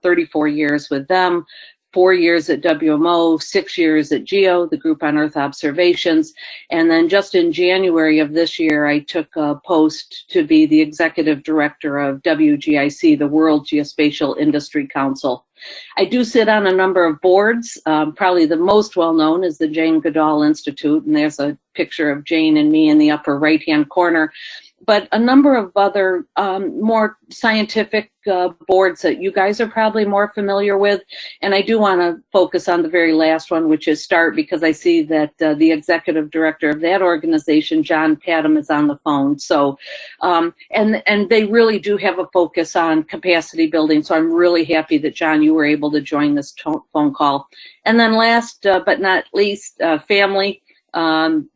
34 years with them, 4 years at WMO, 6 years at GEO, the Group on Earth Observations. And then just in January of this year, I took a post to be the executive director of WGIC, the World Geospatial Industry Council. I do sit on a number of boards. Probably the most well-known is the Jane Goodall Institute, and there's a picture of Jane and me in the upper right-hand corner. But a number of other more scientific boards that you guys are probably more familiar with. And I do want to focus on the very last one, which is START, because I see that the executive director of that organization, John Padham, is on the phone. So, and they really do have a focus on capacity building. So I'm really happy that, John, you were able to join this phone call. And then last but not least, family.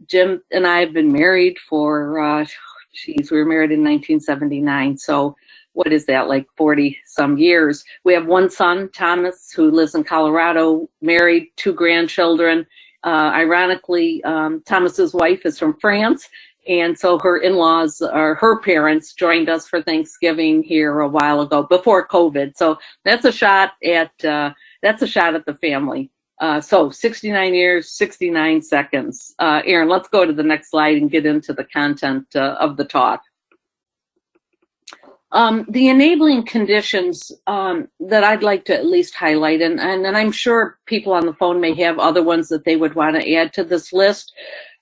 Jim and I have been married for, we were married in 1979. So what is that, like 40 some years? We have one son, Thomas, who lives in Colorado, married, 2 grandchildren. Ironically, Thomas's wife is from France. And so her in-laws, or her parents, joined us for Thanksgiving here a while ago, before COVID. So that's a shot at the family. So 69 years, 69 seconds. Aaron, let's go to the next slide and get into the content of the talk. The enabling conditions that I'd like to at least highlight, and I'm sure people on the phone may have other ones that they would want to add to this list.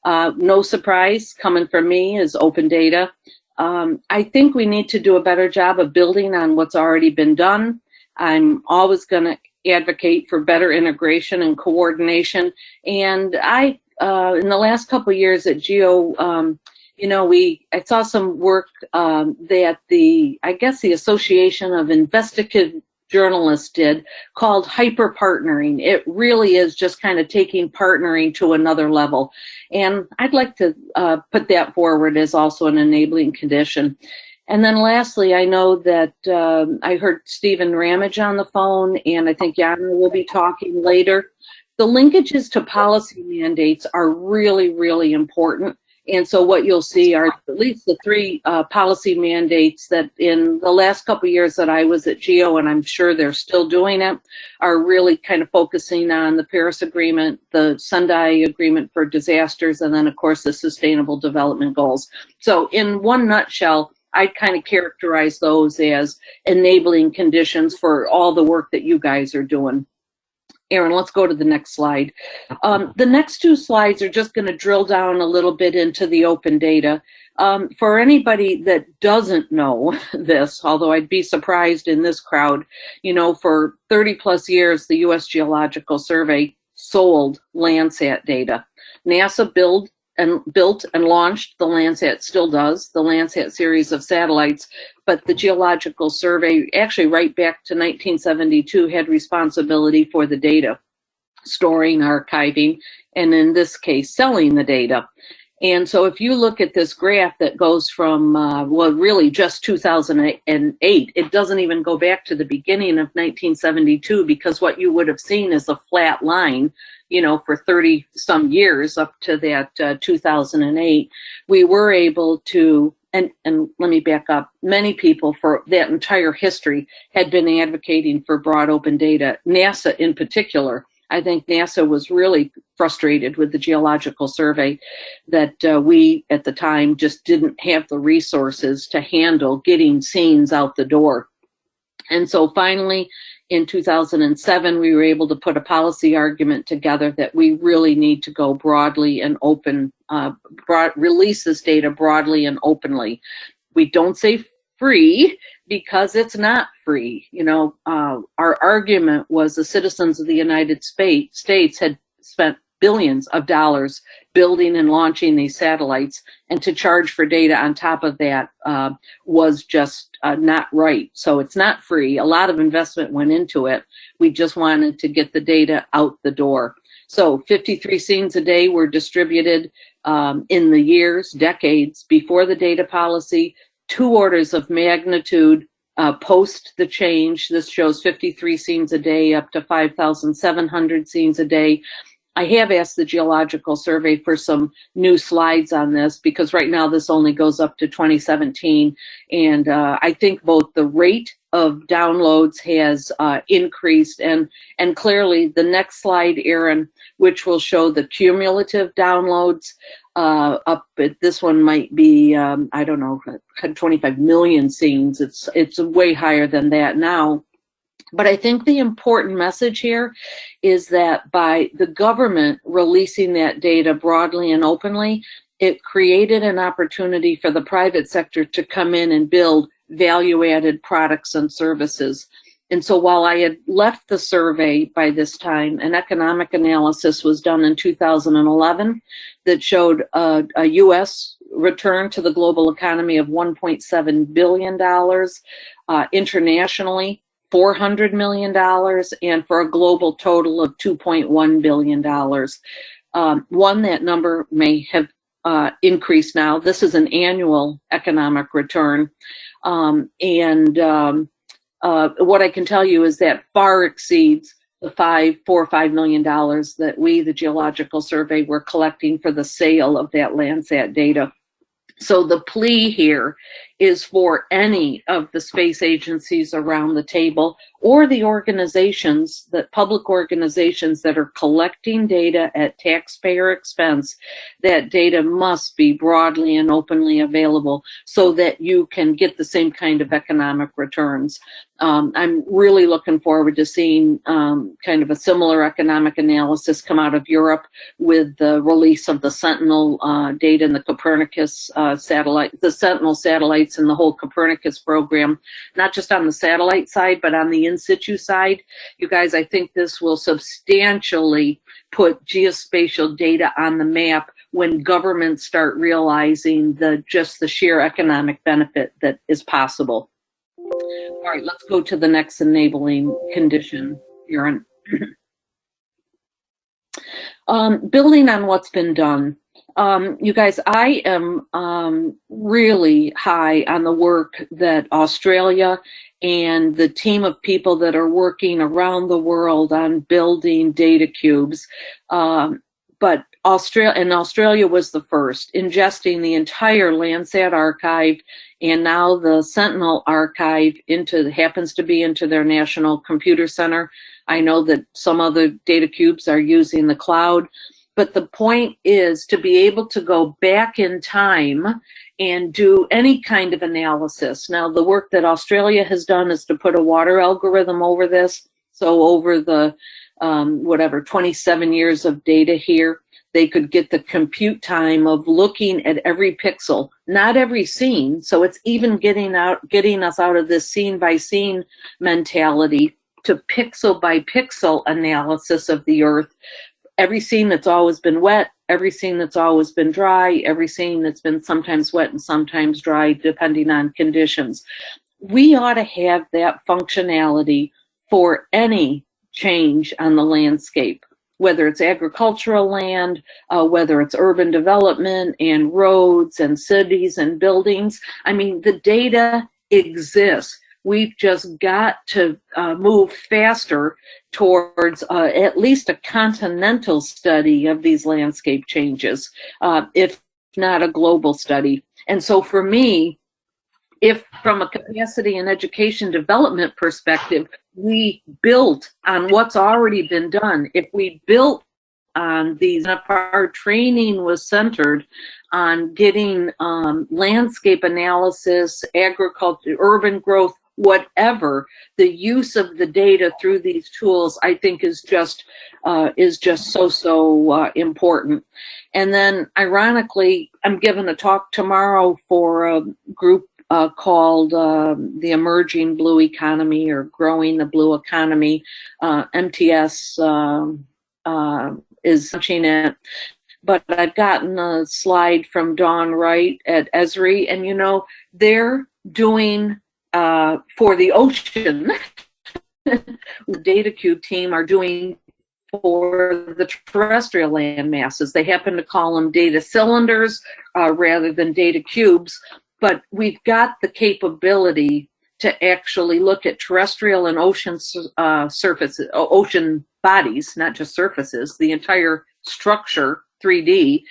No surprise, coming from me, is open data. I think we need to do a better job of building on what's already been done. I'm always going to advocate for better integration and coordination. And I, in the last couple of years at GEO, I saw some work that the Association of Investigative Journalists did, called hyper partnering. It really is just kind of taking partnering to another level. And I'd like to put that forward as also an enabling condition. And then lastly, I know that I heard Stephen Ramage on the phone, and I think Yana will be talking later. The linkages to policy mandates are really, really important. And so what you'll see are at least the 3 policy mandates that in the last couple of years that I was at GEO, and I'm sure they're still doing it, are really kind of focusing on the Paris Agreement, the Sendai Agreement for Disasters, and then, of course, the Sustainable Development Goals. So in one nutshell, I'd kind of characterize those as enabling conditions for all the work that you guys are doing. Aaron, let's go to the next slide. The next 2 slides are just going to drill down a little bit into the open data. For anybody that doesn't know this, although I'd be surprised in this crowd, for 30 plus years, the U.S. Geological Survey sold Landsat data. NASA built and launched the Landsat, still does, the Landsat series of satellites, but the Geological Survey, actually right back to 1972, had responsibility for the data, storing, archiving, and in this case, selling the data. And so if you look at this graph that goes from, really just 2008, it doesn't even go back to the beginning of 1972, because what you would have seen is a flat line, for 30 some years up to that 2008, we were able to, and let me back up, many people for that entire history had been advocating for broad open data, NASA in particular. I think NASA was really frustrated with the Geological Survey that we at the time just didn't have the resources to handle getting scenes out the door. And so finally, in 2007, we were able to put a policy argument together that we really need to go broadly and open, release this data broadly and openly. We don't say free because it's not free. Our argument was the citizens of the United States had spent billions of dollars building and launching these satellites, and to charge for data on top of that was just not right. So it's not free. A lot of investment went into it. We just wanted to get the data out the door. So 53 scenes a day were distributed in the decades before the data policy, 2 orders of magnitude post the change. This shows 53 scenes a day up to 5,700 scenes a day. I have asked the Geological Survey for some new slides on this, because right now this only goes up to 2017, and I think both the rate of downloads has increased, and clearly the next slide, Aaron, which will show the cumulative downloads, up at, this one might be I don't know, 25 million scenes. It's way higher than that now. But I think the important message here is that by the government releasing that data broadly and openly, it created an opportunity for the private sector to come in and build value-added products and services. And so while I had left the survey by this time, an economic analysis was done in 2011 that showed a U.S. return to the global economy of $1.7 billion, internationally $400 million, and for a global total of $2.1 billion. That number may have increased now. This is an annual economic return. What I can tell you is that far exceeds the $4 or $5 million that we, the Geological Survey, were collecting for the sale of that Landsat data. So the plea here is for any of the space agencies around the table, or the organizations, the public organizations that are collecting data at taxpayer expense. That data must be broadly and openly available so that you can get the same kind of economic returns. I'm really looking forward to seeing kind of a similar economic analysis come out of Europe with the release of the Sentinel data and the Copernicus satellite, the Sentinel satellites and the whole Copernicus program, not just on the satellite side, but on the in situ side. You guys, I think this will substantially put geospatial data on the map when governments start realizing just the sheer economic benefit that is possible. All right, let's go to the next enabling condition, Aaron. Building on what's been done. You guys, I am really high on the work that Australia and the team of people that are working around the world on building data cubes. But Australia was the first, ingesting the entire Landsat archive, and now the Sentinel archive happens to be into their National Computer Center. I know that some other data cubes are using the cloud, but the point is to be able to go back in time and do any kind of analysis. Now, the work that Australia has done is to put a water algorithm over this. So over the 27 years of data here, they could get the compute time of looking at every pixel, not every scene. So it's even getting us out of this scene by scene mentality to pixel by pixel analysis of the Earth. Every scene that's always been wet, every scene that's always been dry, every scene that's been sometimes wet and sometimes dry, depending on conditions. We ought to have that functionality for any change on the landscape, whether it's agricultural land, whether it's urban development and roads and cities and buildings. I mean, the data exists. We've just got to move faster towards at least a continental study of these landscape changes, if not a global study. And so for me, if from a capacity and education development perspective, we built on what's already been done, if we built on these, if our training was centered on getting landscape analysis, agriculture, urban growth, whatever, the use of the data through these tools, I think is just so important. And then, ironically, I'm giving a talk tomorrow for a group called the Emerging Blue Economy, or Growing the Blue Economy. MTS is launching it. But I've gotten a slide from Dawn Wright at Esri, and you know, they're doing for the ocean, the DataCube team are doing for the terrestrial land masses. They happen to call them data cylinders rather than data cubes, but we've got the capability to actually look at terrestrial and ocean surfaces, ocean bodies, not just surfaces, the entire structure, 3D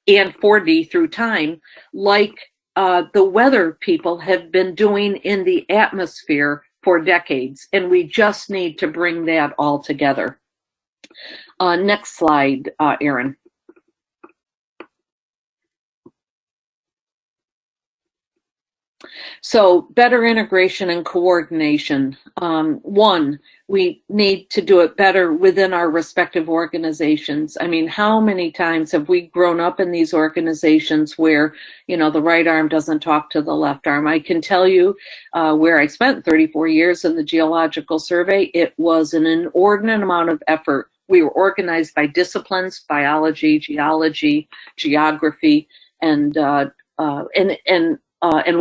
and 4D through time, like the weather people have been doing in the atmosphere for decades. And we just need to bring that all together. Next slide, Erin. So better integration and coordination. One, we need to do it better within our respective organizations. I mean, how many times have we grown up in these organizations where, you know, the right arm doesn't talk to the left arm? I can tell you where I spent 34 years in the Geological Survey, it was an inordinate amount of effort. We were organized by disciplines: biology, geology, geography, and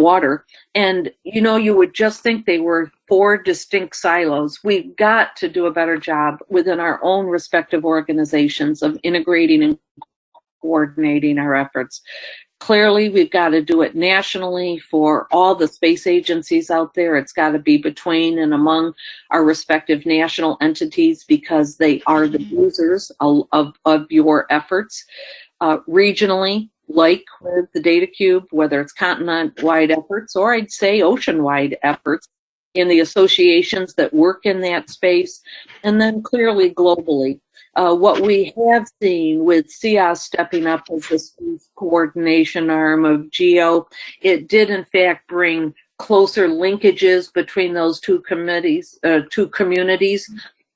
water. And, you know, you would just think they were four distinct silos. We've got to do a better job within our own respective organizations of integrating and coordinating our efforts. Clearly, we've got to do it nationally for all the space agencies out there. It's got to be between and among our respective national entities because they are the users of your efforts. Regionally, like with the Data Cube, whether it's continent-wide efforts or I'd say ocean-wide efforts in the associations that work in that space, and then clearly globally. What we have seen with CIOS stepping up as the space coordination arm of GEO, it did in fact bring closer linkages between those two communities,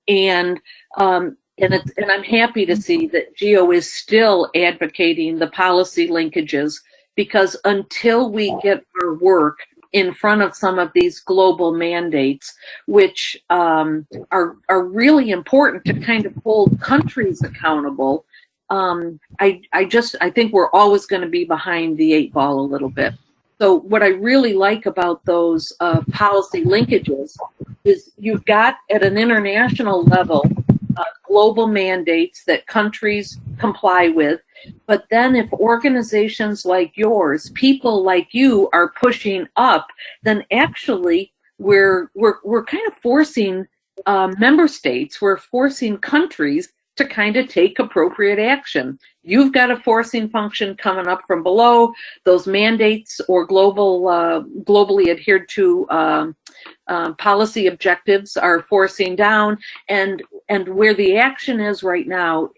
and I'm happy to see that GEO is still advocating the policy linkages, because until we get our work in front of some of these global mandates, which are really important to kind of hold countries accountable, I think we're always going to be behind the 8 ball a little bit. So what I really like about those policy linkages is you've got at an international level global mandates that countries comply with, but then if organizations like yours, people like you, are pushing up, then actually we're kind of forcing member states, we're forcing countries to kind of take appropriate action. You've got a forcing function coming up from below. Those mandates or globally adhered to policy objectives are forcing down, and where the action is right now,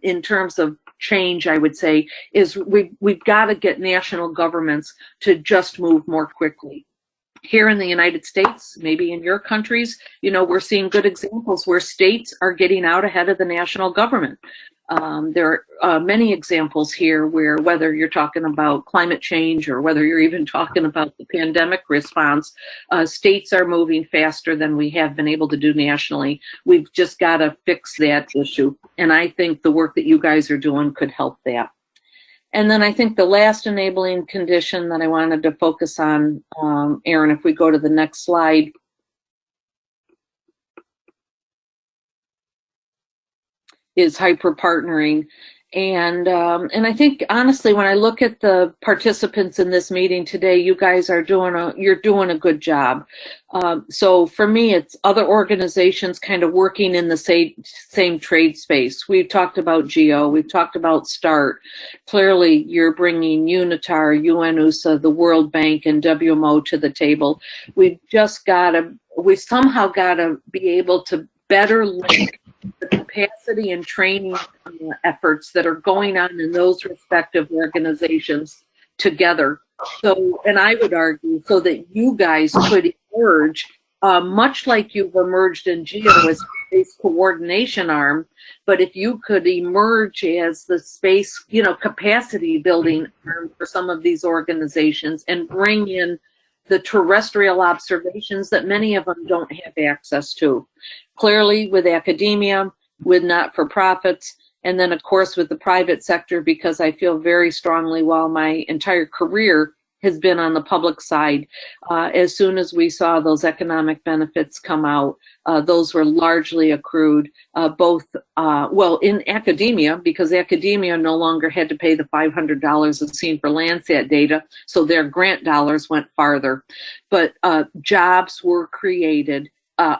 in terms of change, I would say, is we've got to get national governments to just move more quickly. Here in the United States, maybe in your countries, you know, we're seeing good examples where states are getting out ahead of the national government. There are many examples here where, whether you're talking about climate change or whether you're even talking about the pandemic response, states are moving faster than we have been able to do nationally. We've just got to fix that issue. And I think the work that you guys are doing could help that. And then I think the last enabling condition that I wanted to focus on, Erin, if we go to the next slide, is hyper-partnering. And I think, honestly, when I look at the participants in this meeting today, you guys are you're doing a good job. So for me, it's other organizations kind of working in the same trade space. We've talked about GEO, we've talked about START. Clearly, you're bringing UNITAR, UNUSA, the World Bank, and WMO to the table. We've somehow got to be able to better link the capacity and training efforts that are going on in those respective organizations together. So, and I would argue, so that you guys could emerge, much like you've emerged in GEO as space coordination arm, but if you could emerge as the space, you know, capacity building arm for some of these organizations and bring in the terrestrial observations that many of them don't have access to. Clearly with academia, with not-for-profits, and then of course with the private sector, because I feel very strongly, while my entire career has been on the public side, as soon as we saw those economic benefits come out, those were largely accrued, well, in academia, because academia no longer had to pay the $500 of seen for Landsat data, so their grant dollars went farther. But jobs were created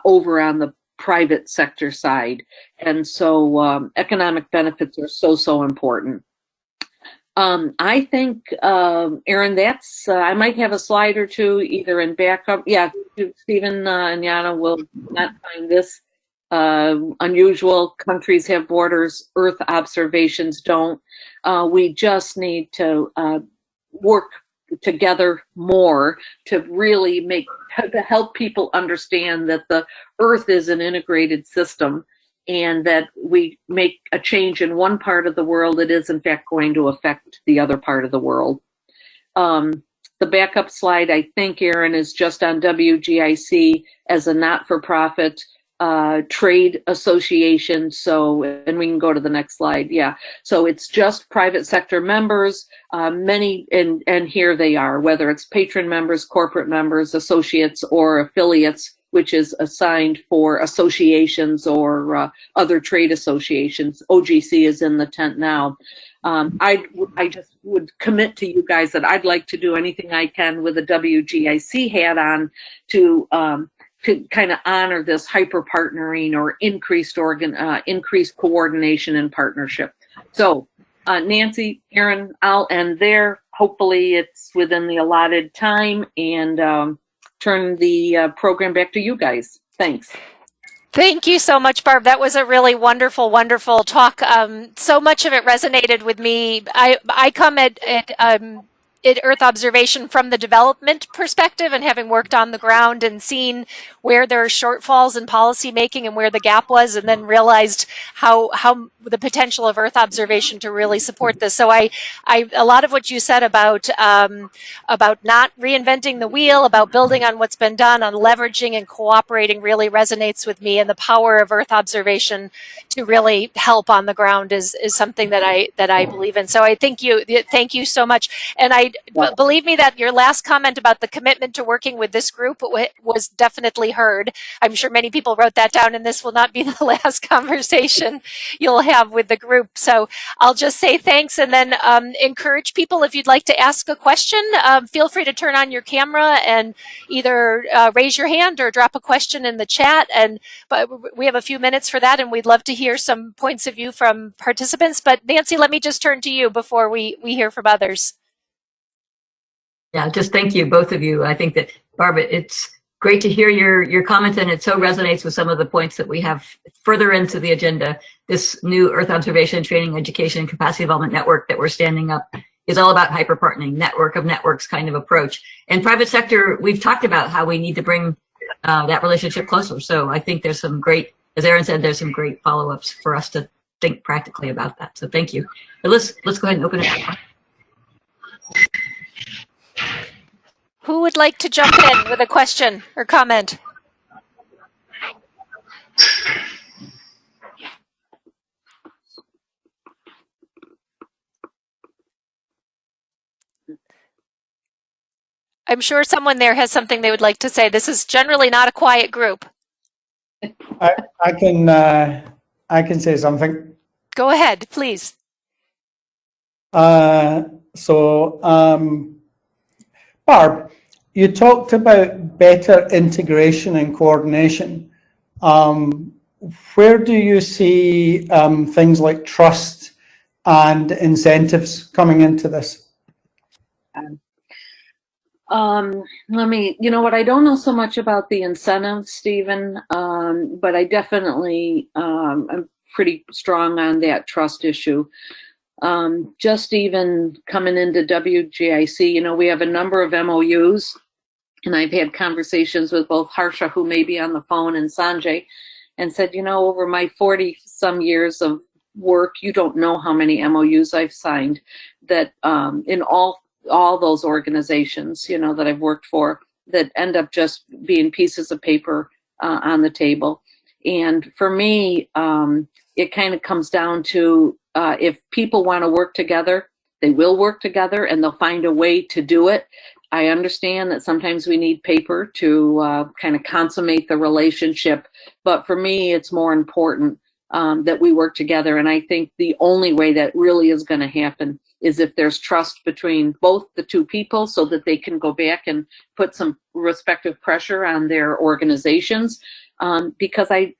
over on the private sector side. And so economic benefits are so important. I think, Erin, that's, I might have a slide or two either in backup. Yeah, Stephen and Yana will not find this unusual. Countries have borders, Earth observations don't. We just need to work together more to really to help people understand that the Earth is an integrated system, and that we make a change in one part of the world, it is in fact going to affect the other part of the world. The backup slide, I think, Erin, is just on WGIC as a not-for-profit trade association. So, and we can go to the next slide. Yeah. So it's just private sector members, many, and here they are, whether it's patron members, corporate members, associates, or affiliates, which is assigned for associations or other trade associations. OGC is in the tent now. I just would commit to you guys that I'd like to do anything I can with a WGIC hat on to kind of honor this hyper partnering or increased coordination and partnership. So Nancy, Erin, I'll end there. Hopefully it's within the allotted time, and turn the program back to you guys. Thanks. Thank you so much, Barb. That was a really wonderful, wonderful talk. So much of it resonated with me. I come at Earth observation from the development perspective, and having worked on the ground and seen where there are shortfalls in policy making and where the gap was, and then realized how the potential of Earth observation to really support this. So a lot of what you said about not reinventing the wheel, about building on what's been done, on leveraging and cooperating really resonates with me, and the power of Earth observation to really help on the ground is something that I believe in. So I thank you so much. And believe me that your last comment about the commitment to working with this group was definitely heard. I'm sure many people wrote that down, and this will not be the last conversation you'll have with the group. So I'll just say thanks, and then encourage people, if you'd like to ask a question, feel free to turn on your camera and either raise your hand or drop a question in the chat. But we have a few minutes for that, and we'd love to hear some points of view from participants. But Nancy, let me just turn to you before we hear from others. Yeah, just thank you, both of you. I think that, Barb, it's great to hear your comments, and it so resonates with some of the points that we have further into the agenda. This new Earth Observation Training, Education, and Capacity Development Network that we're standing up is all about hyper-partnering, network of networks kind of approach. And private sector, we've talked about how we need to bring that relationship closer. So I think there's some great, as Erin said, there's some great follow-ups for us to think practically about that. So thank you. But let's go ahead and open it up. Who would like to jump in with a question or comment? I'm sure someone there has something they would like to say. This is generally not a quiet group. I can say something. Go ahead, please. Barb, you talked about better integration and coordination. Where do you see things like trust and incentives coming into this? You know what, I don't know so much about the incentives, Stephen, but I definitely, I'm pretty strong on that trust issue. Just even coming into WGIC, you know, we have a number of MOUs, and I've had conversations with both Harsha, who may be on the phone, and Sanjay, and said, you know, over my 40-some years of work, you don't know how many MOUs I've signed that in all those organizations, you know, that I've worked for, that end up just being pieces of paper on the table. And for me, it kind of comes down to if people want to work together, they will work together, and they'll find a way to do it. I understand that sometimes we need paper to kind of consummate the relationship, but for me, it's more important that we work together. And I think the only way that really is going to happen is if there's trust between both the two people so that they can go back and put some respective pressure on their organizations. Because I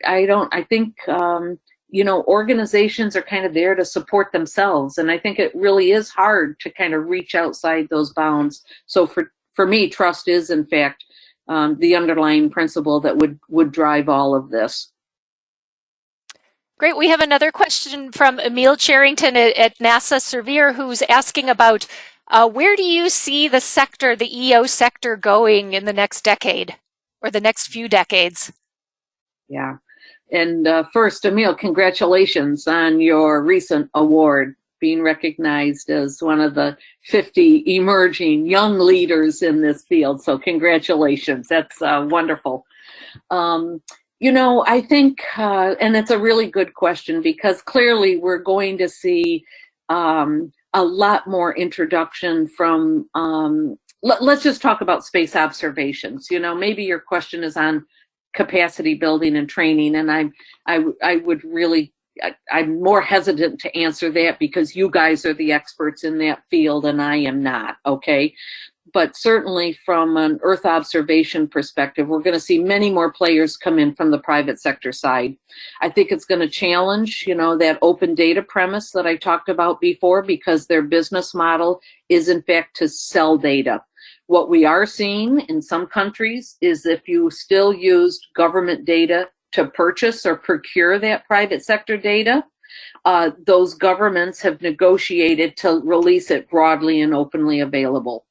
think, you know, organizations are kind of there to support themselves. And I think it really is hard to kind of reach outside those bounds. So for me, trust is, in fact, the underlying principle that would drive all of this. Great. We have another question from Emil Charrington at NASA Surveyor, who's asking about where do you see the sector, the EO sector, going in the next decade or the next few decades? Yeah. And first, Emil, congratulations on your recent award, being recognized as one of the 50 emerging young leaders in this field. So congratulations. That's wonderful. You know, I think, and it's a really good question, because clearly we're going to see a lot more introduction from, let's just talk about space observations. You know, maybe your question is on capacity building and training, and I would really, I'm more hesitant to answer that because you guys are the experts in that field and I am not, okay? But certainly from an Earth observation perspective, we're going to see many more players come in from the private sector side. I think it's going to challenge, you know, that open data premise that I talked about before, because their business model is in fact to sell data. What we are seeing in some countries is if you still used government data to purchase or procure that private sector data, those governments have negotiated to release it broadly and openly available.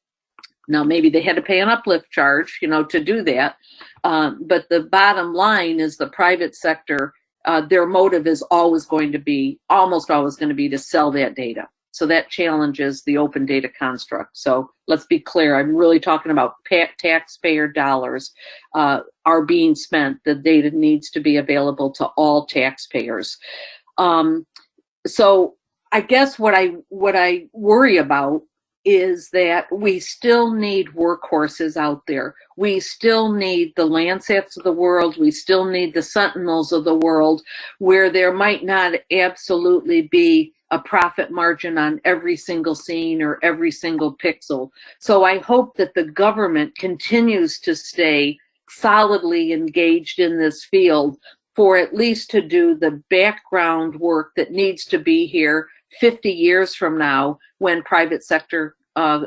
Now, maybe they had to pay an uplift charge, you know, to do that. But the bottom line is the private sector, their motive is almost always going to be to sell that data. So that challenges the open data construct. So let's be clear, I'm really talking about taxpayer dollars are being spent. The data needs to be available to all taxpayers. So I guess what I worry about is that we still need workhorses out there. We still need the Landsats of the world. We still need the Sentinels of the world, where there might not absolutely be a profit margin on every single scene or every single pixel. So I hope that the government continues to stay solidly engaged in this field for at least to do the background work that needs to be here 50 years from now when private sector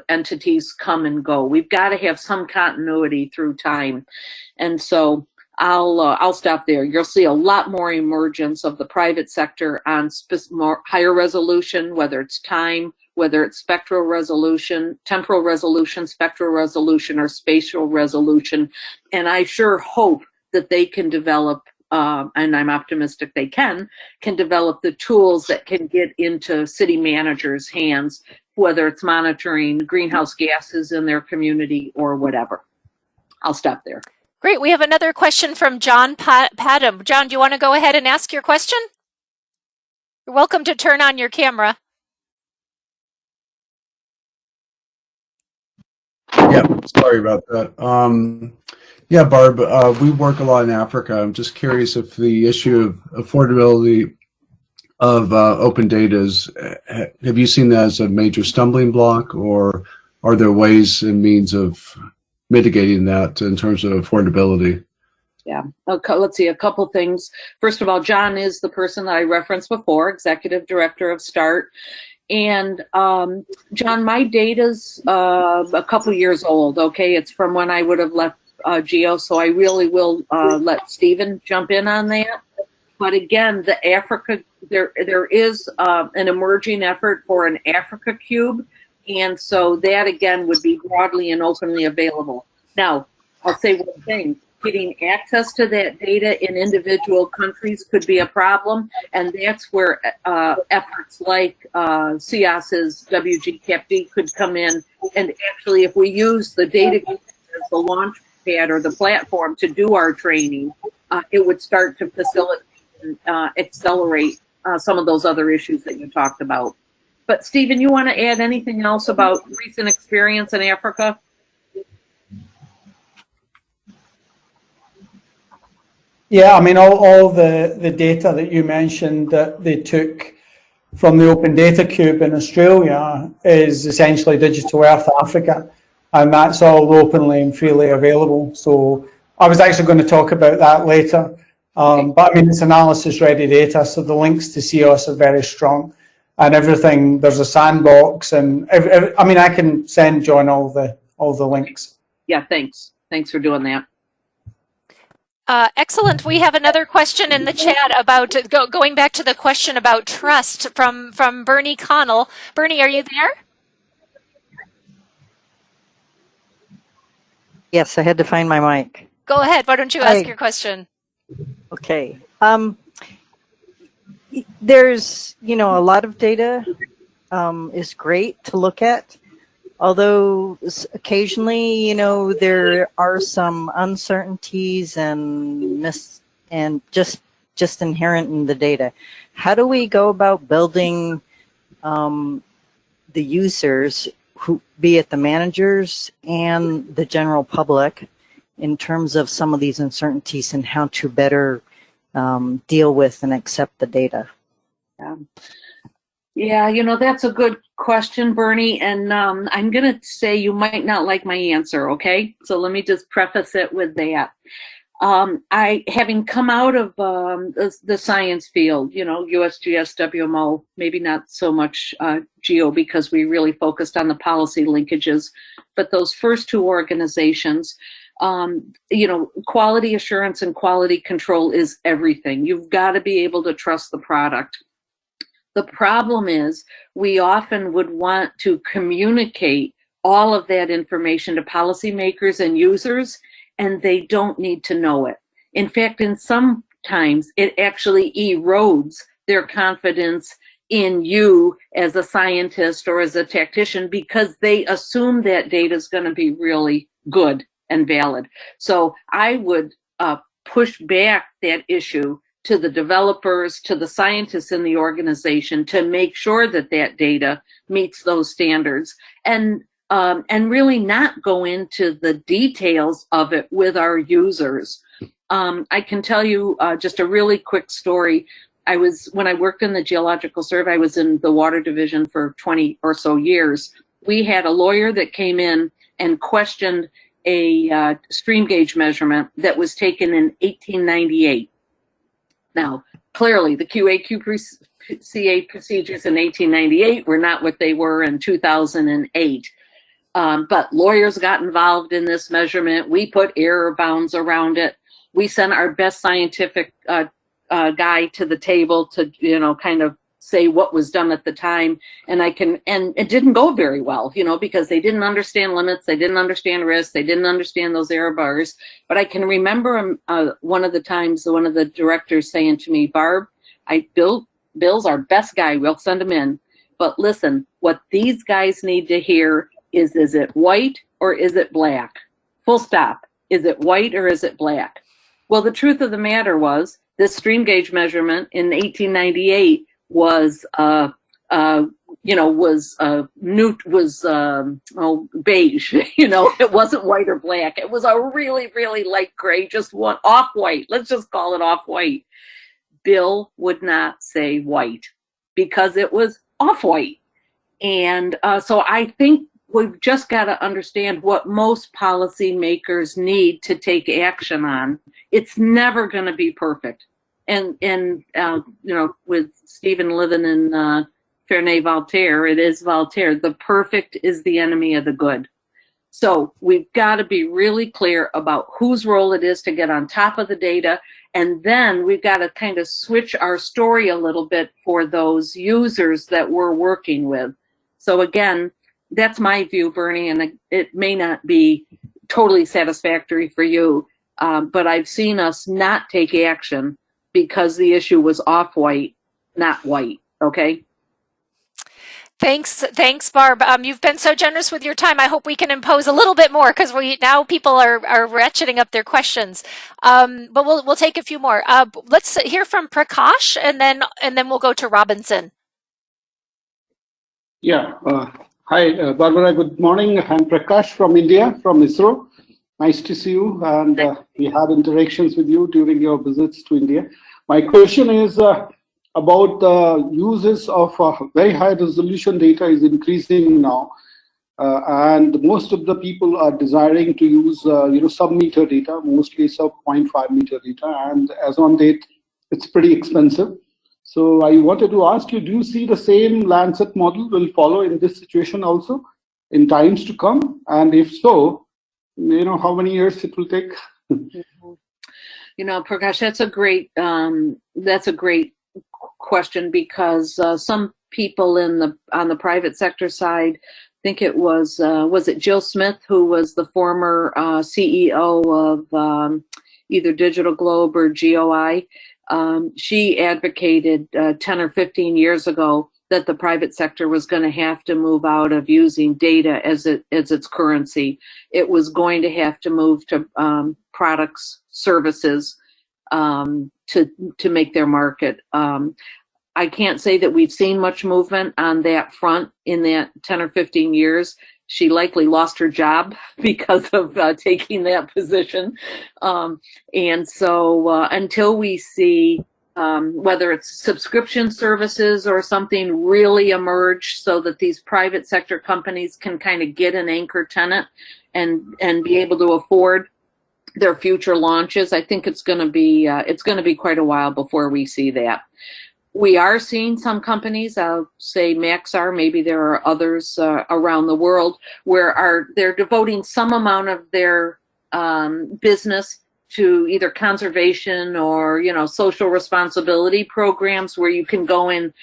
entities come and go. We've got to have some continuity through time. And so I'll stop there. You'll see a lot more emergence of the private sector on more higher resolution, whether it's time, whether it's spectral resolution, temporal resolution, spectral resolution, or spatial resolution. And I sure hope that they can develop, and I'm optimistic they can develop the tools that can get into city managers' hands, whether it's monitoring greenhouse gases in their community or whatever. I'll stop there. Great. We have another question from John Padham. John, do you want to go ahead and ask your question? You're welcome to turn on your camera. Yeah, sorry about that. Yeah, Barb, we work a lot in Africa. I'm just curious if the issue of affordability of open data is, have you seen that as a major stumbling block, or are there ways and means of mitigating that in terms of affordability? Yeah, okay, let's see, a couple things. First of all, John is the person that I referenced before, Executive Director of START. And John, my data's a couple years old, okay? It's from when I would have left GEO, so I really will let Stephen jump in on that. But again, the Africa, there is an emerging effort for an Africa Cube, and so that again would be broadly and openly available. Now, I'll say one thing. Getting access to that data in individual countries could be a problem, and that's where efforts like CIAS's WGCapD could come in. And actually, if we use the data as the launch pad or the platform to do our training, it would start to facilitate and accelerate some of those other issues that you talked about. But Stephen, you want to add anything else about recent experience in Africa? Yeah, I mean, all the data that you mentioned that they took from the Open Data Cube in Australia is essentially Digital Earth Africa, and that's all openly and freely available. So I was actually going to talk about that later, but I mean, it's analysis-ready data, so the links to CEOS are very strong, and everything. There's a sandbox, and I mean, I can send John all the links. Yeah, thanks. Thanks for doing that. Excellent. We have another question in the chat about going back to the question about trust from Bernie Connell. Bernie, are you there? Yes, I had to find my mic. Go ahead. Why don't you ask your question? Okay. There's, a lot of data is great to look at. Although occasionally, there are some uncertainties and just inherent in the data. How do we go about building the users, who be it the managers and the general public, in terms of some of these uncertainties and how to better deal with and accept the data? Yeah, that's a good question, Bernie, and I'm going to say you might not like my answer, okay? So let me just preface it with that. Having come out of the science field, USGS, WMO, maybe not so much GEO because we really focused on the policy linkages, but those first two organizations, quality assurance and quality control is everything. You've got to be able to trust the product. The problem is we often would want to communicate all of that information to policymakers and users, and they don't need to know it. In fact, sometimes it actually erodes their confidence in you as a scientist or as a tactician because they assume that data is going to be really good and valid. So I would push back that issue to the developers, to the scientists in the organization to make sure that that data meets those standards and really not go into the details of it with our users. I can tell you just a really quick story. When I worked in the Geological Survey, I was in the water division for 20 or so years. We had a lawyer that came in and questioned a stream gauge measurement that was taken in 1898. Now, clearly, the QA/QC procedures in 1898 were not what they were in 2008. But lawyers got involved in this measurement. We put error bounds around it. We sent our best scientific guy to the table to, kind of say what was done at the time. And it didn't go very well, because they didn't understand limits, they didn't understand risks, they didn't understand those error bars. But I can remember one of the times, one of the directors saying to me, Barb, Bill's our best guy, we'll send him in. But listen, what these guys need to hear is it white or is it black? Full stop. Is it white or is it black? Well, the truth of the matter was this stream gauge measurement in 1898 was beige. It wasn't white or black. It was a really, really light gray, just one off-white. Let's just call it off-white. Bill would not say white because it was off-white. And so I think we've just got to understand what most policymakers need to take action on. It's never going to be perfect. And with Stephen living in Voltaire, it is Voltaire. The perfect is the enemy of the good. So we've got to be really clear about whose role it is to get on top of the data. And then we've got to kind of switch our story a little bit for those users that we're working with. So again, that's my view, Bernie, and it may not be totally satisfactory for you, but I've seen us not take action because the issue was off-white, not white, okay? Thanks, Barb. You've been so generous with your time. I hope we can impose a little bit more because now people are ratcheting up their questions. But we'll take a few more. Let's hear from Prakash, and then we'll go to Robinson. Yeah. Hi, Barbara. Good morning. I'm Prakash from India, from ISRO. Nice to see you, and we had interactions with you during your visits to India. My question is about the uses of very high resolution data is increasing now. And most of the people are desiring to use, sub-meter data, mostly sub 0.5 meter data. And as on date, it's pretty expensive. So I wanted to ask you, do you see the same Lancet model will follow in this situation also in times to come? And if so, how many years it will take? Prakash, that's a great question, because some people on the private sector side, I think it was it Jill Smith, who was the former CEO of either Digital Globe or GOI. She advocated 10 or 15 years ago that the private sector was going to have to move out of using data as its currency. It was going to have to move to products, services to make their market. I can't say that we've seen much movement on that front in that 10 or 15 years. She likely lost her job because of taking that position. And so until we see whether it's subscription services or something really emerge so that these private sector companies can kind of get an anchor tenant and be able to afford their future launches, I think it's going to be quite a while before we see that. We are seeing some companies, I'll say Maxar, maybe there are others around the world, where they're devoting some amount of their business to either conservation or social responsibility programs, where you can go in,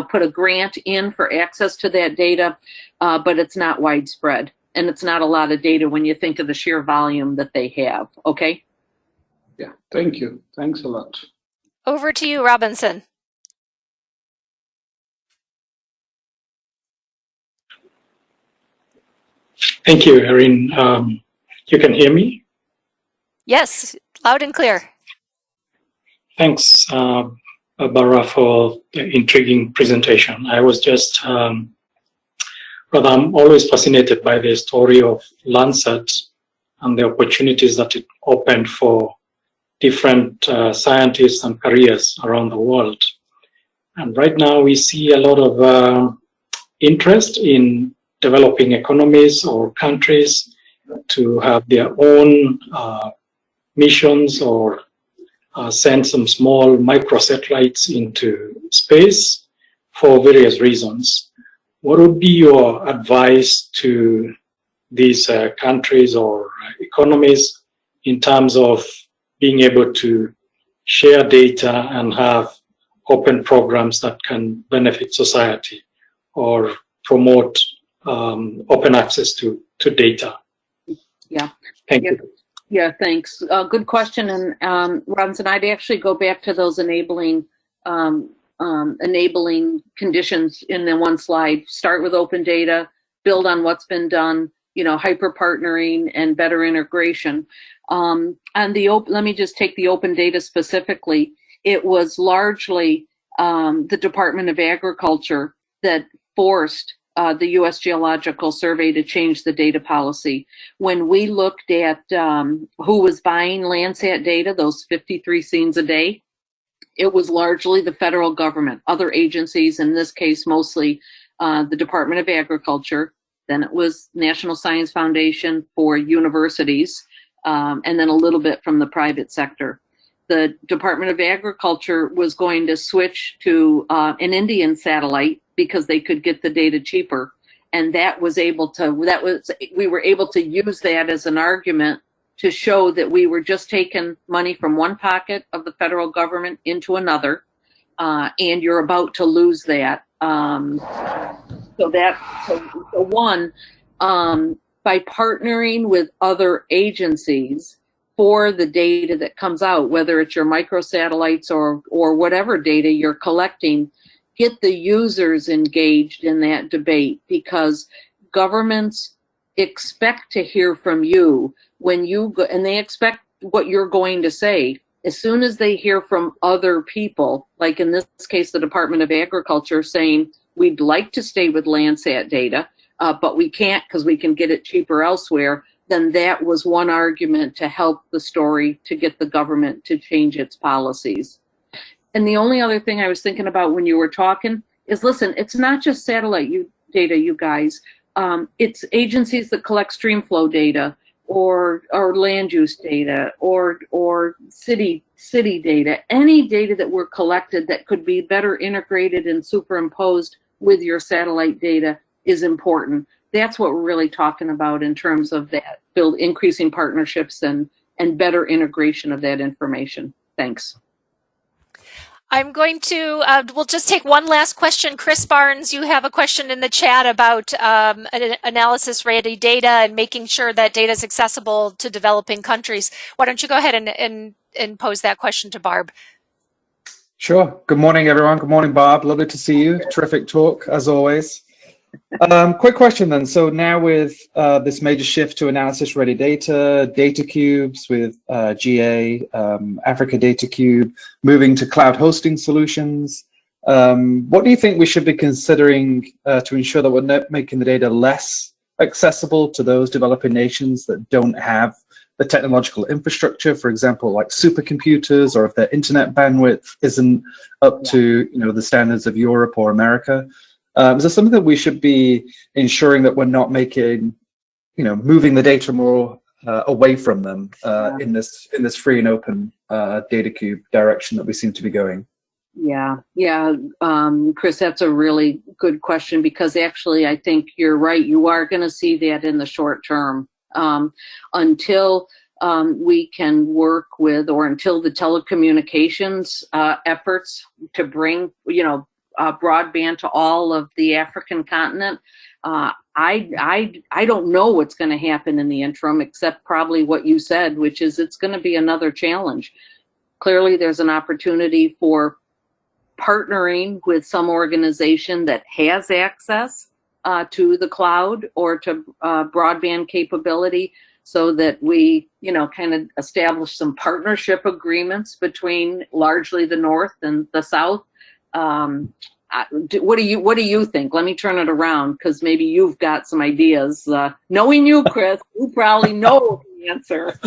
put a grant in for access to that data, but it's not widespread, and it's not a lot of data when you think of the sheer volume that they have. Okay. Yeah. Thank you. Thanks a lot. Over to you, Robinson. Thank you, Erin. You can hear me? Yes, loud and clear. Thanks, Barbara, for the intriguing presentation. I was just, I'm always fascinated by the story of Lancet and the opportunities that it opened for different scientists and careers around the world. And right now we see a lot of interest in developing economies or countries to have their own missions or send some small microsatellites into space for various reasons. What would be your advice to these countries or economies in terms of being able to share data and have open programs that can benefit society or promote open access to data? Yeah. Thank you. Yeah, thanks. Good question. And Robinson, I'd actually go back to those enabling conditions in the one slide. Start with open data, build on what's been done, hyper partnering and better integration. And let me just take the open data specifically. It was largely the Department of Agriculture that forced the U.S. Geological Survey to change the data policy. When we looked at who was buying Landsat data, those 53 scenes a day, it was largely the federal government, other agencies, in this case mostly the Department of Agriculture. Then it was National Science Foundation for universities, and then a little bit from the private sector. The Department of Agriculture was going to switch to an Indian satellite because they could get the data cheaper, and we were able to use that as an argument to show that we were just taking money from one pocket of the federal government into another, and you're about to lose that. By partnering with other agencies for the data that comes out, whether it's your microsatellites or whatever data you're collecting, get the users engaged in that debate, because governments expect to hear from you when you go, and they expect what you're going to say. As soon as they hear from other people, like in this case, the Department of Agriculture saying, we'd like to stay with Landsat data, but we can't because we can get it cheaper elsewhere, then that was one argument to help the story to get the government to change its policies. And the only other thing I was thinking about when you were talking is, listen, it's not just satellite data, you guys. It's agencies that collect stream flow data, or land use data, or city data. Any data that were collected that could be better integrated and superimposed with your satellite data is important. That's what we're really talking about in terms of that, increasing partnerships and better integration of that information. Thanks. I'm going to, we'll just take one last question. Chris Barnes, you have a question in the chat about analysis ready data and making sure that data is accessible to developing countries. Why don't you go ahead and pose that question to Barb? Sure. Good morning, everyone. Good morning, Barb. Lovely to see you. Terrific talk, as always. Quick question then. So now with this major shift to analysis ready data, data cubes with GA, Africa Data Cube, moving to cloud hosting solutions, what do you think we should be considering to ensure that we're not making the data less accessible to those developing nations that don't have the technological infrastructure, for example, like supercomputers, or if their internet bandwidth isn't up to the standards of Europe or America? Is there something that we should be ensuring that we're not making, moving the data more away from them in this free and open data cube direction that we seem to be going? Yeah, Chris, that's a really good question, because actually I think you're right. You are going to see that in the short term until we can work with, or until the telecommunications efforts to bring, broadband to all of the African continent. I don't know what's going to happen in the interim, except probably what you said, which is it's going to be another challenge. Clearly, there's an opportunity for partnering with some organization that has access to the cloud or to broadband capability, so that we, kind of establish some partnership agreements between largely the North and the South. What do you think? Let me turn it around, because maybe you've got some ideas. Knowing you, Chris, you probably know the answer.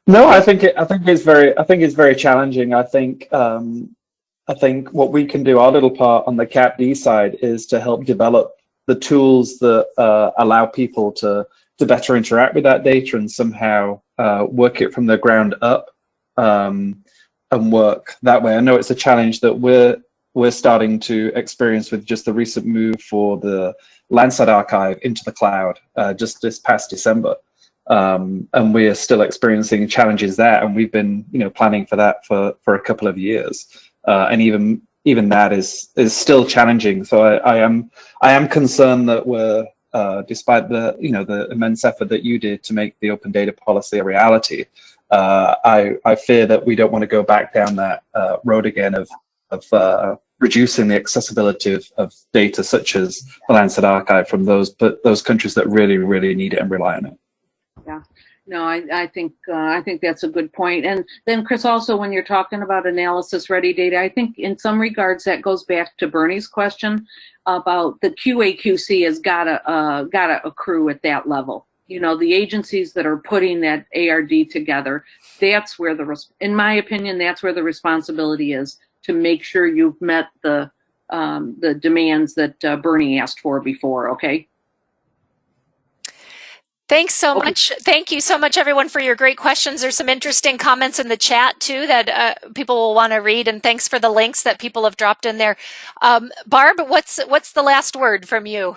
No, I think it's very challenging. I think what we can do, our little part on the CapD side, is to help develop the tools that allow people to better interact with that data and somehow work it from the ground up and work that way. I know it's a challenge that we're starting to experience with just the recent move for the Landsat archive into the cloud just this past December. And we're still experiencing challenges there, and we've been planning for that for a couple of years. And even that is still challenging. So I am concerned that we're despite the immense effort that you did to make the open data policy a reality, I fear that we don't want to go back down that road again of reducing the accessibility of data such as the Landsat archive from those countries that really, really need it and rely on it. Yeah. No, I think that's a good point. And then, Chris, also when you're talking about analysis ready data, I think in some regards that goes back to Bernie's question about the QA/QC has gotta accrue at that level. The agencies that are putting that ARD together, that's where in my opinion, that's where the responsibility is, to make sure you've met the demands that Bernie asked for before. Okay. Thanks so much. Thank you so much, everyone, for your great questions. There's some interesting comments in the chat, too, that people will want to read. And thanks for the links that people have dropped in there. Barb, what's the last word from you?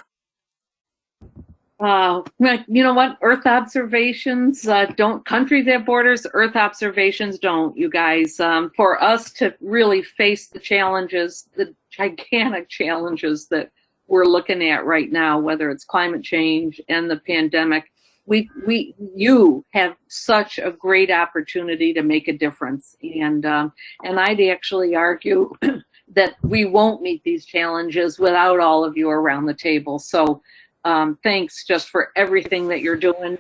You know what? Earth observations don't. Countries have borders. Earth observations don't, you guys. For us to really face the challenges, the gigantic challenges that we're looking at right now, whether it's climate change and the pandemic, you have such a great opportunity to make a difference. And I'd actually argue that we won't meet these challenges without all of you around the table. So thanks just for everything that you're doing.